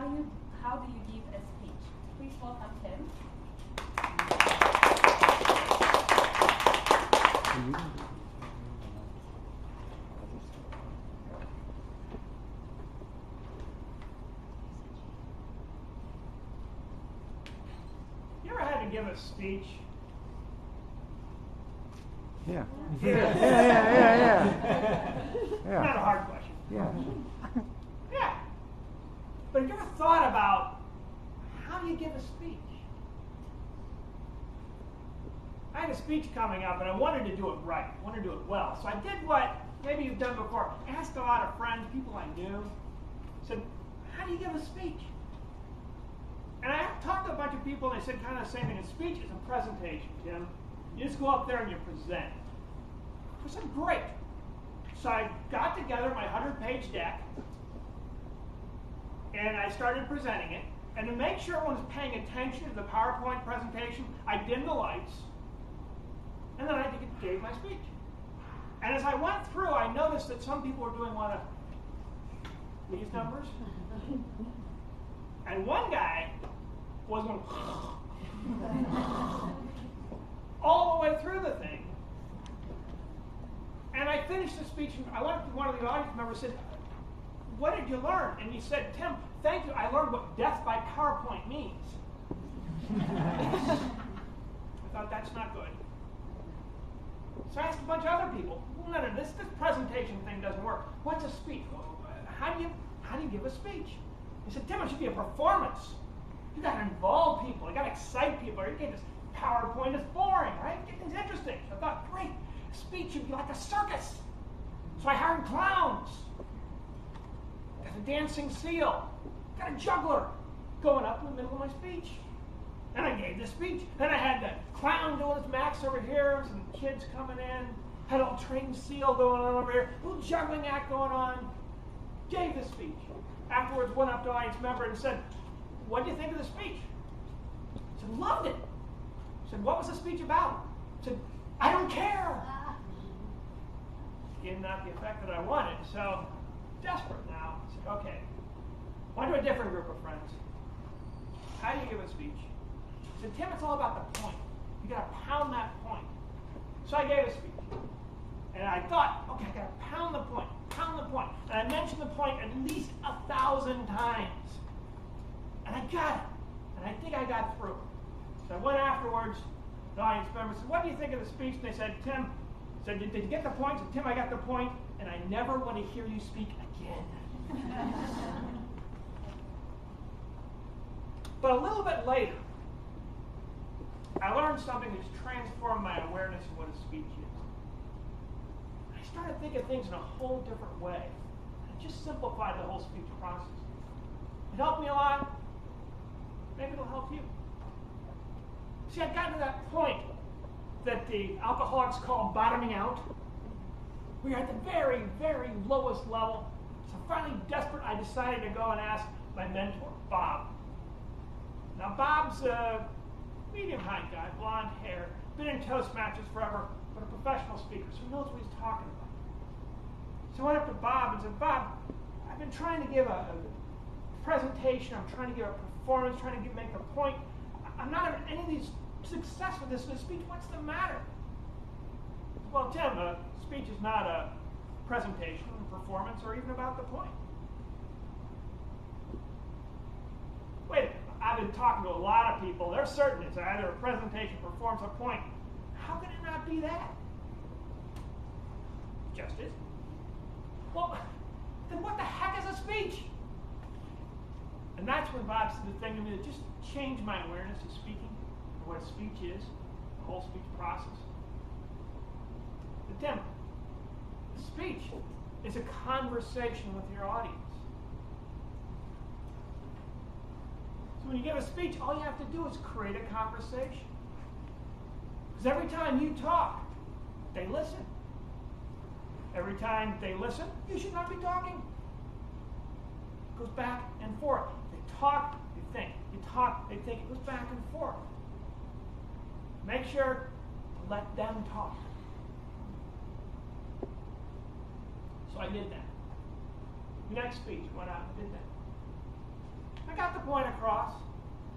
how do you give a speech? Please welcome Tim. You ever had to give a speech? Yeah. Not a hard question. Yeah. Yeah. But have you ever thought about how do you give a speech? I had a speech coming up and I wanted to do it right. I wanted to do it well. So I did what maybe you've done before. Asked a lot of friends, people I knew. Said, how do you give a speech? And I talked to a bunch of people and they said kind of the same thing. A speech is a presentation, Tim. You just go up there and you present. I said, great. So I got together my 100-page deck and I started presenting it. And to make sure everyone was paying attention to the PowerPoint presentation, I dimmed the lights. And then I gave my speech. And as I went through, I noticed that some people were doing one of these numbers. And one guy was going all the way through the thing. And I finished the speech, and I went up to one of the audience members and said, what did you learn? And he said, Tim, thank you, I learned what death by PowerPoint means. I thought, that's not good. So I asked a bunch of other people, no, this presentation thing doesn't work. What's a speech? How do you give a speech? He said, Tim, it should be a performance. You got to involve people. You got to excite people. You can't just PowerPoint is boring, right? Get things interesting. So I thought, great, a speech should be like a circus. So I hired clowns. Got a dancing seal. Got a juggler going up in the middle of my speech. And I gave the speech. Then I had the clown doing his max over here, some kids coming in, had a little trained seal going on over here, a little juggling act going on. Gave the speech. Afterwards, went up to the audience member and said, what do you think of the speech? I said, loved it. I said, what was the speech about? I said, I don't care. Again, not the effect that I wanted, so desperate now. I said, okay, went to a different group of friends. How do you give a speech? I said, Tim, it's all about the point. You got to pound that point. So I gave a speech. And I thought, okay, I got to pound the point, pound the point. And I mentioned the point at least 1,000 times. And I got it. And I think I got through. So I went afterwards, the audience member said, what do you think of the speech? And they said, Tim, did you get the point? I said, Tim, I got the point, and I never want to hear you speak again. But a little bit later, I learned something that's transformed my awareness of what a speech is. I started thinking things in a whole different way. It just simplified the whole speech process. It helped me a lot. Maybe it'll help you. See, I'd gotten to that point that the alcoholics call bottoming out. We were at the very, very lowest level. So finally, desperate, I decided to go and ask my mentor, Bob. Now, Bob's a medium-height guy, blonde hair, been in Toastmasters forever, but a professional speaker, so he knows what he's talking about. So I went up to Bob and said, Bob, I've been trying to give a presentation, I'm trying to give a performance, trying to make a point. I'm not having any of these success with this speech. What's the matter? Well, Tim, a speech is not a presentation, a performance, or even about the point. Wait a minute. I've been talking to a lot of people. They're certain it's either a presentation, performance, or point. How can it not be that? Just is. Well, then what the heck is a speech? And that's when Bob said the thing to me that just changed my awareness of speaking, or what a speech is, the whole speech process. But Tim, a speech is a conversation with your audience. So when you give a speech, all you have to do is create a conversation. Because every time you talk, they listen. Every time they listen, you should not be talking. It goes back and forth. They talk, they think. You talk, they think. It goes back and forth. Make sure to let them talk. So I did that. The next speech went out and did that. I got the point across.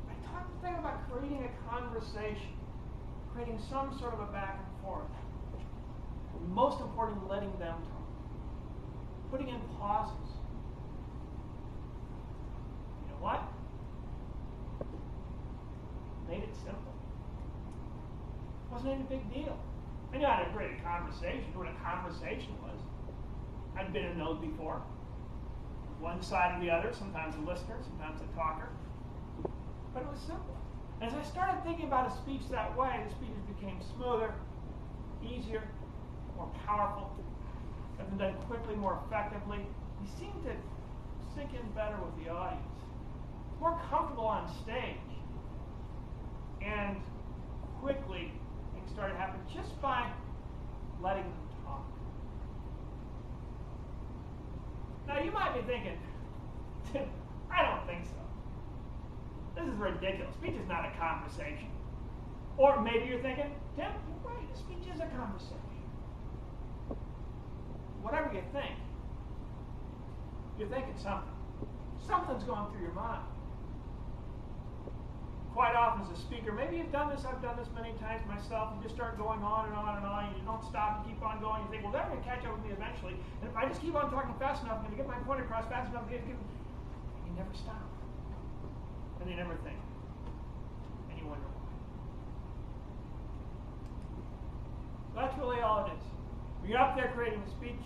I talked to them about creating a conversation, creating some sort of a back and forth. And most importantly, letting them talk. Putting in pauses. You know what? Made it simple. Wasn't any big deal. I knew how to create a conversation, what a conversation was. I'd been in those before. One side or the other, sometimes a listener, sometimes a talker. But it was simple. And as I started thinking about a speech that way, the speeches became smoother, easier, more powerful, got them done quickly, more effectively. They seemed to sink in better with the audience. More comfortable on stage. And quickly, things started happening just by letting them talk. Now, you might be thinking, I don't think so. This is ridiculous. Speech is not a conversation. Or maybe you're thinking, Tim, you're right, a speech is a conversation. Whatever you think, you're thinking something. Something's going through your mind. Quite often as a speaker, maybe you've done this, I've done this many times myself, you just start going on and on and on, and you don't stop and keep on going, you think, well, they're going to catch up with me eventually, and if I just keep on talking fast enough, I'm going to get my point across fast enough, and you never stop. And you never think. And you wonder why. So that's really all it is. When you're up there creating a speech,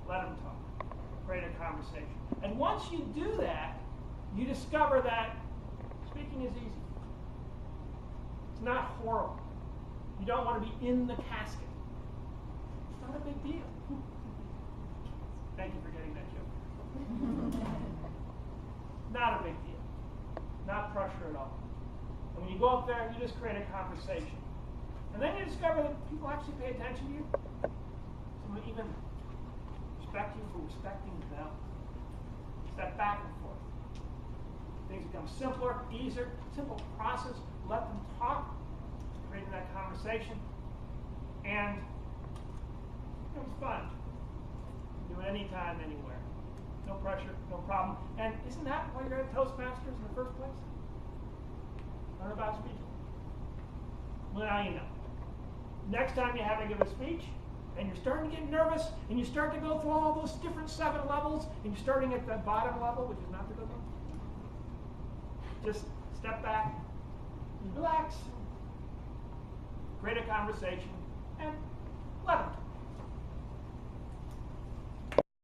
let them talk. Create a conversation. And once you do that, you discover that speaking is easy. It's not horrible. You don't want to be in the casket. It's not a big deal. Thank you for getting that joke. Not a big deal. Not pressure at all. And when you go up there, you just create a conversation. And then you discover that people actually pay attention to you. Some even respect you for respecting them. Step back and forth. Things become simpler, easier, simple process. Let them talk, creating that conversation, and it becomes fun. Do it anytime, anywhere. No pressure, no problem. And isn't that why you're at Toastmasters in the first place? Learn about speaking. Well, now you know. Next time you have to give a speech, and you're starting to get nervous, and you start to go through all those different 7 levels, and you're starting at the bottom level, which is not the good one. Just step back, relax, create a conversation, and let them talk.